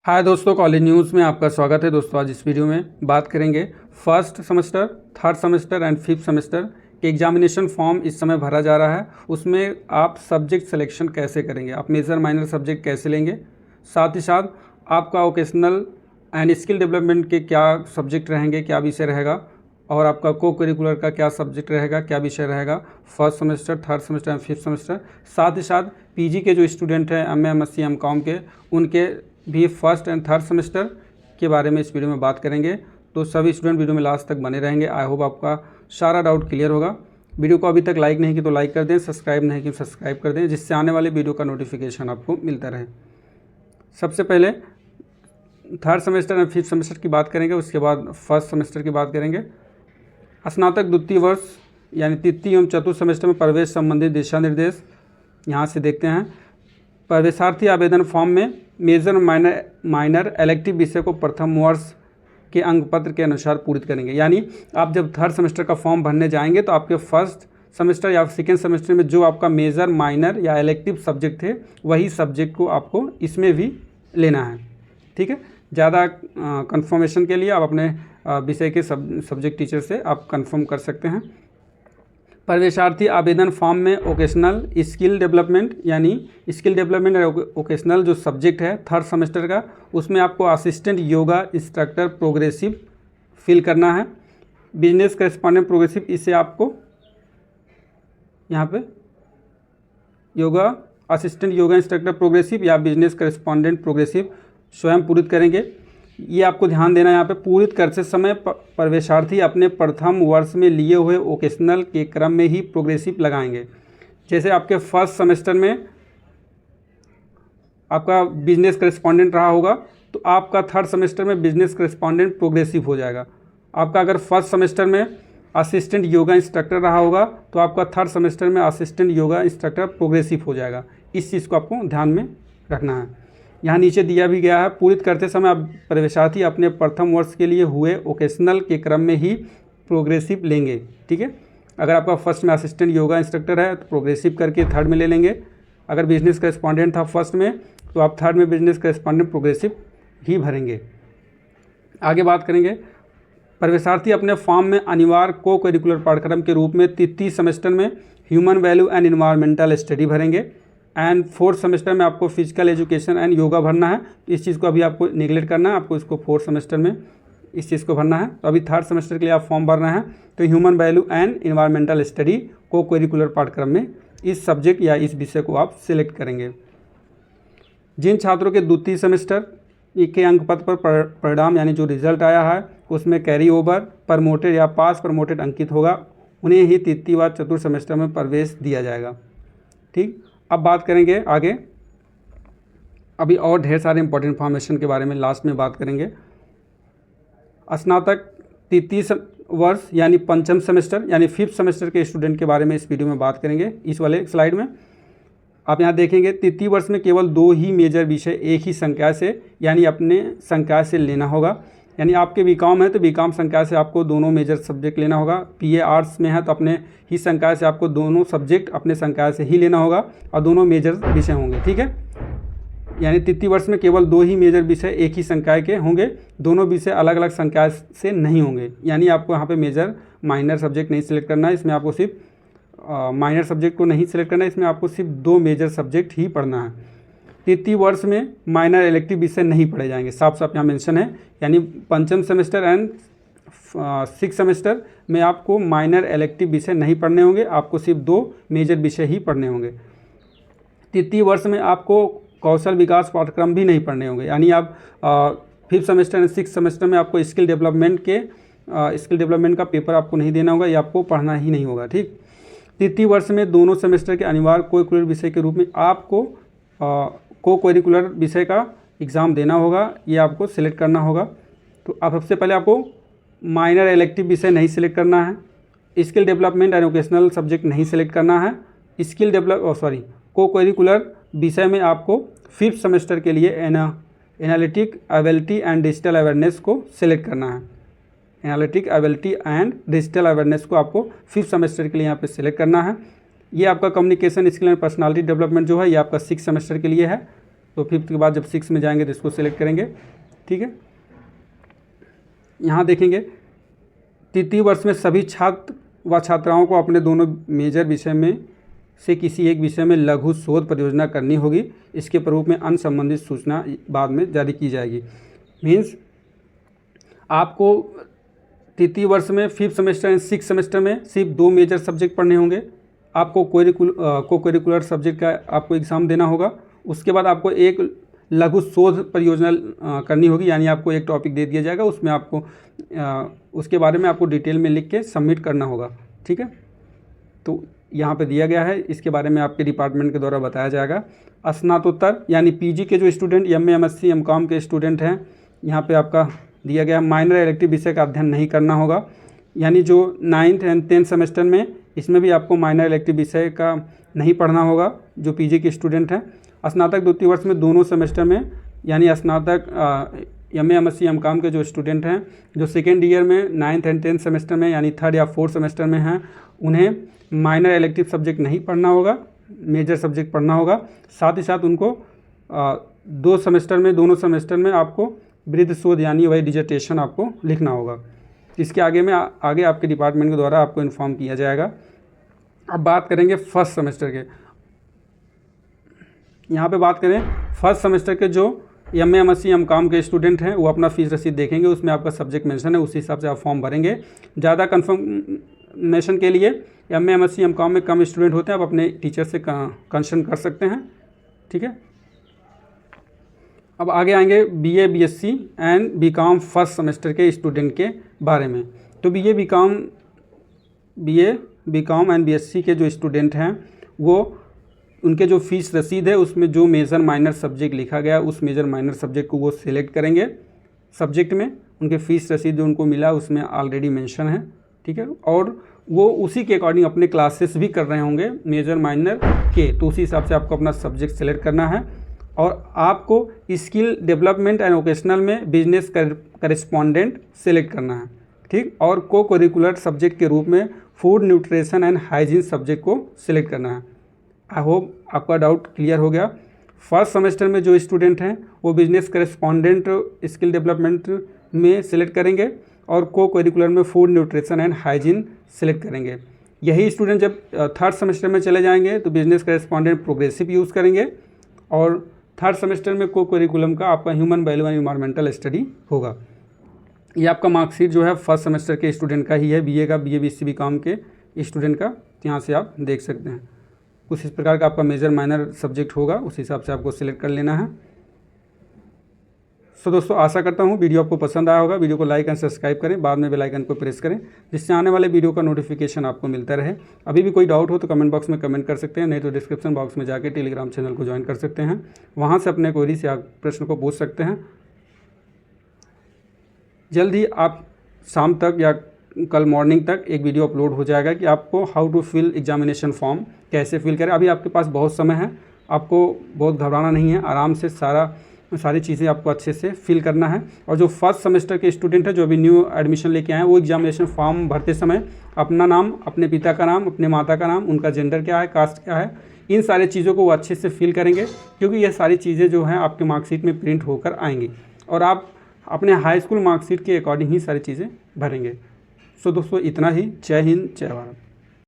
हाय दोस्तों, college news में आपका स्वागत है। दोस्तों आज इस वीडियो में बात करेंगे first semester, third semester and fifth semester के एग्जामिनेशन फॉर्म इस समय भरा जा रहा है। उसमें आप सब्जेक्ट सिलेक्शन कैसे करेंगे, आप मेजर माइनर सब्जेक्ट कैसे लेंगे, साथ ही साथ आपका वोकेशनल एंड स्किल डेवलपमेंट के क्या सब्जेक्ट रहेंगे, क्या विषय रहेगा, और आपका को करिकुलर का क्या सब्जेक्ट रहेगा, क्या विषय रहेगा first semester, third semester and fifth semester. साथ ही साथ पीजी के जो स्टूडेंट हैं एमए, एमएससी, एमकॉम के, उनके भी फर्स्ट एंड थर्ड सेमेस्टर के बारे में इस वीडियो में बात करेंगे। तो सभी स्टूडेंट वीडियो में लास्ट तक बने रहेंगे। आई होप आपका सारा डाउट क्लियर होगा। वीडियो को अभी तक लाइक नहीं की तो लाइक कर दें, सब्सक्राइब नहीं की सब्सक्राइब कर दें, जिससे आने वाले वीडियो का नोटिफिकेशन आपको मिलता रहे। सबसे पहले third semester and fifth semester की बात करेंगे, उसके बाद फर्स्ट सेमेस्टर की बात करेंगे। स्नातक द्वितीय वर्ष यानी तृतीय एवं चतुर्थ सेमेस्टर में प्रवेश संबंधी दिशा निर्देश यहाँ से देखते हैं। प्रवेशार्थी आवेदन फॉर्म में मेजर माइनर इलेक्टिव विषय को प्रथम वर्ष के अंक पत्र के अनुसार पूरित करेंगे। यानी आप जब थर्ड सेमेस्टर का फॉर्म भरने जाएंगे तो आपके फर्स्ट सेमेस्टर या सेकेंड सेमेस्टर में जो आपका मेजर माइनर या इलेक्टिव सब्जेक्ट थे वही सब्जेक्ट को आपको इसमें भी लेना है। ठीक है, ज़्यादा कंफर्मेशन के लिए आप अपने विषय के सब्जेक्ट टीचर से आप कंफर्म कर सकते हैं। प्रवेशार्थी आवेदन फॉर्म में वोकेशनल स्किल डेवलपमेंट यानी स्किल डेवलपमेंट और वोकेशनल जो सब्जेक्ट है थर्ड सेमेस्टर का, उसमें आपको assistant yoga instructor progressive fill करना है। बिजनेस करेस्पॉन्डेंट प्रोग्रेसिव, इसे आपको यहाँ पे yoga assistant yoga instructor progressive या बिजनेस करेस्पॉन्डेंट प्रोग्रेसिव स्वयं पूरित करेंगे। ये आपको ध्यान देना है। यहाँ पे पूरित करते समय प्रवेशार्थी अपने प्रथम वर्ष में लिए हुए वोकेशनल के क्रम में ही प्रोग्रेसिव लगाएंगे। जैसे आपके फर्स्ट सेमेस्टर में आपका बिजनेस करेस्पॉन्डेंट रहा होगा तो आपका थर्ड सेमेस्टर में बिजनेस करेस्पॉन्डेंट प्रोग्रेसिव हो जाएगा। आपका अगर फर्स्ट सेमेस्टर में असिस्टेंट योगा इंस्ट्रक्टर रहा होगा तो आपका थर्ड सेमेस्टर में असिस्टेंट योगा इंस्ट्रक्टर प्रोग्रेसिव हो जाएगा। इस चीज़ को आपको ध्यान में रखना है। यहाँ नीचे दिया भी गया है, पूरित करते समय आप प्रवेशार्थी अपने प्रथम वर्ष के लिए हुए वोकेशनल के क्रम में ही प्रोग्रेसिव लेंगे। ठीक है, अगर आपका फर्स्ट में असिस्टेंट योगा इंस्ट्रक्टर है तो प्रोग्रेसिव करके थर्ड में ले लेंगे। अगर बिजनेस करेस्पॉन्डेंट था फर्स्ट में तो आप थर्ड में बिजनेस करेस्पॉन्डेंट प्रोग्रेसिव ही भरेंगे। आगे बात करेंगे, प्रवेशार्थी अपने फॉर्म में अनिवार्य को करिकुलर पाठ्यक्रम के रूप में तृतीय सेमेस्टर में human value and environmental study भरेंगे एंड फोर्थ सेमेस्टर में आपको फिजिकल एजुकेशन एंड योगा भरना है। इस चीज़ को अभी आपको निगलेक्ट करना है, आपको इसको फोर्थ सेमेस्टर में इस चीज़ को भरना है। तो अभी थर्ड सेमेस्टर के लिए आप फॉर्म भरना है तो human value and environmental study को करिकुलर पाठ्यक्रम में इस सब्जेक्ट या इस विषय को आप सिलेक्ट करेंगे। जिन छात्रों के द्वितीय सेमेस्टर के अंक पत्र पर परिणाम यानी जो रिजल्ट आया है उसमें कैरी ओवर, प्रमोटेड या पास प्रमोटेड अंकित होगा, उन्हें ही तृतीय व चतुर्थ सेमेस्टर में प्रवेश दिया जाएगा। ठीक, अब बात करेंगे आगे। अभी और ढेर सारे इंपॉर्टेंट इन्फॉर्मेशन के बारे में लास्ट में बात करेंगे। स्नातक तृतीय वर्ष यानी पंचम सेमेस्टर यानी फिफ्थ सेमेस्टर के स्टूडेंट के बारे में इस वीडियो में बात करेंगे। इस वाले स्लाइड में आप यहाँ देखेंगे तृतीय वर्ष में केवल 2 ही मेजर विषय एक ही संकाय से यानी अपने संकाय से लेना होगा। यानी आपके बीकॉम है तो बीकॉम संकाय से आपको दोनों मेजर सब्जेक्ट लेना होगा। पीए आर्ट्स में है तो अपने ही संकाय से आपको दोनों सब्जेक्ट अपने संकाय से ही लेना होगा और दोनों मेजर विषय होंगे। ठीक है, यानी तृतीय वर्ष में केवल 2 ही मेजर विषय एक ही संकाय के होंगे, दोनों विषय अलग अलग संकाय से नहीं होंगे। यानी आपको यहाँ पे मेजर माइनर सब्जेक्ट नहीं सिलेक्ट करना है, इसमें आपको सिर्फ माइनर सब्जेक्ट को नहीं सिलेक्ट करना है, इसमें आपको सिर्फ 2 मेजर सब्जेक्ट ही पढ़ना है। तृतीय वर्ष में माइनर इलेक्टिव विषय नहीं पढ़े जाएंगे, साफ साफ यहाँ मेंशन है। यानी पंचम सेमेस्टर एंड सिक्स सेमेस्टर में आपको माइनर इलेक्टिव विषय नहीं पढ़ने होंगे, आपको सिर्फ 2 मेजर विषय ही पढ़ने होंगे। तृतीय वर्ष में आपको कौशल विकास पाठ्यक्रम भी नहीं पढ़ने होंगे। यानी आप fifth semester and six semester में आपको स्किल डेवलपमेंट का पेपर आपको नहीं देना होगा, ये आपको पढ़ना ही नहीं होगा। ठीक, तृतीय वर्ष में दोनों सेमेस्टर के अनिवार्य को करिकुलर विषय के रूप में आपको को करिकुलर विषय का एग्ज़ाम देना होगा, ये आपको सिलेक्ट करना होगा। तो अब सबसे पहले आपको माइनर इलेक्टिव विषय नहीं सिलेक्ट करना है, skill development and vocational subject नहीं सिलेक्ट करना है। को करिकुलर विषय में आपको फिफ्थ सेमेस्टर के लिए analytic ability and digital awareness को सिलेक्ट करना है। Analytic ability and digital awareness को आपको फिफ्थ सेमेस्टर के लिए यहाँ पे सिलेक्ट करना है। ये आपका communication skill and personality development जो है ये आपका सिक्स सेमेस्टर के लिए है। तो 5th के बाद जब 6 में जाएंगे तो इसको सिलेक्ट करेंगे। ठीक है, यहाँ देखेंगे तृतीय वर्ष में सभी छात्र व छात्राओं को अपने दोनों मेजर विषय में से किसी एक विषय में लघु शोध परियोजना करनी होगी। इसके प्रारूप में अन्य संबंधित सूचना बाद में जारी की जाएगी। मीन्स आपको तृतीय वर्ष में 5th semester and 6th semester में सिर्फ 2 मेजर सब्जेक्ट पढ़ने होंगे। आपको को करिकुलर सब्जेक्ट का आपको एग्ज़ाम देना होगा। उसके बाद आपको एक लघु शोध परियोजना करनी होगी, यानी आपको एक टॉपिक दे दिया जाएगा, उसमें आपको उसके बारे में आपको डिटेल में लिख के सबमिट करना होगा। ठीक है, तो यहाँ पे दिया गया है, इसके बारे में आपके डिपार्टमेंट के द्वारा बताया जाएगा। स्नातकोत्तर यानी पीजी के जो स्टूडेंट एमए एमएससी एमकॉम के स्टूडेंट हैं, यहाँ पे आपका दिया गया माइनर इलेक्टिव विषय का अध्ययन नहीं करना होगा। यानी जो 9th एंड 10th सेमेस्टर में, इसमें भी आपको माइनर इलेक्टिव विषय का नहीं पढ़ना होगा जो पीजी के स्टूडेंट हैं। स्नातक द्वितीय वर्ष में दोनों सेमेस्टर में, यानी स्नातक एमए एमएससी एमकॉम के जो स्टूडेंट हैं, जो सेकेंड ईयर में 9th एंड 10th सेमेस्टर में यानी 3rd या 4th सेमेस्टर में हैं, उन्हें माइनर इलेक्टिव सब्जेक्ट नहीं पढ़ना होगा, मेजर सब्जेक्ट पढ़ना होगा। साथ ही साथ उनको दोनों सेमेस्टर में आपको वृद्ध शोध यानी वही डिजर्टेशन आपको लिखना होगा। इसके आगे आपके डिपार्टमेंट के द्वारा आपको इन्फॉर्म किया जाएगा। अब बात करेंगे फर्स्ट सेमेस्टर के। यहाँ पे बात करें फर्स्ट सेमेस्टर के जो एमए एमएससी एमकॉम के स्टूडेंट हैं, वो अपना फीस रसीद देखेंगे, उसमें आपका सब्जेक्ट मेंशन है, उसी हिसाब से आप फॉर्म भरेंगे। ज़्यादा कन्फर्मेशन के लिए एमए एमएससी एमकॉम में कम स्टूडेंट होते हैं, आप अपने टीचर से कंसल्ट कर सकते हैं। ठीक है, अब आगे आएंगे BA BSc and BCom first semester के स्टूडेंट के बारे में। तो बीए बीकॉम एंड बीएससी के जो स्टूडेंट हैं, वो उनके जो फीस रसीद है उसमें जो मेजर माइनर सब्जेक्ट लिखा गया, उस मेजर माइनर सब्जेक्ट को वो सिलेक्ट करेंगे। सब्जेक्ट में उनके फीस रसीद जो उनको मिला उसमें ऑलरेडी मेंशन है। ठीक है, और वो उसी के अकॉर्डिंग अपने क्लासेस भी कर रहे होंगे मेजर माइनर के, तो उसी हिसाब से आपको अपना सब्जेक्ट सेलेक्ट करना है। और आपको स्किल डेवलपमेंट एंड वोकेशनल में बिजनेस करेस्पॉन्डेंट सेलेक्ट करना है। ठीक, और को करिकुलर सब्जेक्ट के रूप में food nutrition and hygiene subject को सिलेक्ट करना है। आई होप आपका डाउट क्लियर हो गया। फर्स्ट सेमेस्टर में जो स्टूडेंट हैं वो बिजनेस करेस्पॉन्डेंट स्किल डेवलपमेंट में सिलेक्ट करेंगे और को करिकुलर में food nutrition and hygiene select करेंगे। यही स्टूडेंट जब 3rd सेमेस्टर में चले जाएंगे तो बिजनेस करेस्पॉन्डेंट प्रोग्रेसिव यूज़ करेंगे, और 3rd सेमेस्टर में को करिकुलम का आपका human value and environmental study होगा। ये आपका मार्कशीट जो है फर्स्ट सेमेस्टर के स्टूडेंट का ही है, बीए का, बीए बीएससी बीकॉम के स्टूडेंट का, यहाँ से आप देख सकते हैं। कुछ इस प्रकार का आपका मेजर माइनर सब्जेक्ट होगा, उस हिसाब से आपको सिलेक्ट कर लेना है। सो दोस्तों, आशा करता हूँ वीडियो आपको पसंद आया होगा। वीडियो को लाइक एंड सब्सक्राइब करें, बाद में बेल आइकन को प्रेस करें, जिससे आने वाले वीडियो का नोटिफिकेशन आपको मिलता रहे। अभी भी कोई डाउट हो तो कमेंट बॉक्स में कमेंट कर सकते हैं, नहीं तो डिस्क्रिप्शन बॉक्स में जाके टेलीग्राम चैनल को ज्वाइन कर सकते हैं, वहाँ से अपने क्वेरी से आप प्रश्न को पूछ सकते हैं। जल्द ही आप शाम तक या कल मॉर्निंग तक एक वीडियो अपलोड हो जाएगा कि आपको how to fill examination form कैसे फिल करें। अभी आपके पास बहुत समय है, आपको बहुत घबराना नहीं है, आराम से सारी चीज़ें आपको अच्छे से फिल करना है। और जो फर्स्ट सेमेस्टर के स्टूडेंट है, जो अभी न्यू एडमिशन लेके आए हैं, वो एग्जामिनेशन फॉर्म भरते समय अपना नाम, अपने पिता का नाम, अपने माता का नाम, उनका जेंडर क्या है, कास्ट क्या है, इन सारी चीज़ों को वो अच्छे से फिल करेंगे, क्योंकि ये सारी चीज़ें जो हैं आपके मार्कशीट में प्रिंट होकर आएंगी और आप अपने हाई स्कूल मार्कशीट के अकॉर्डिंग ही सारी चीज़ें भरेंगे। सो दोस्तों, इतना ही। जय हिंद, जय भारत।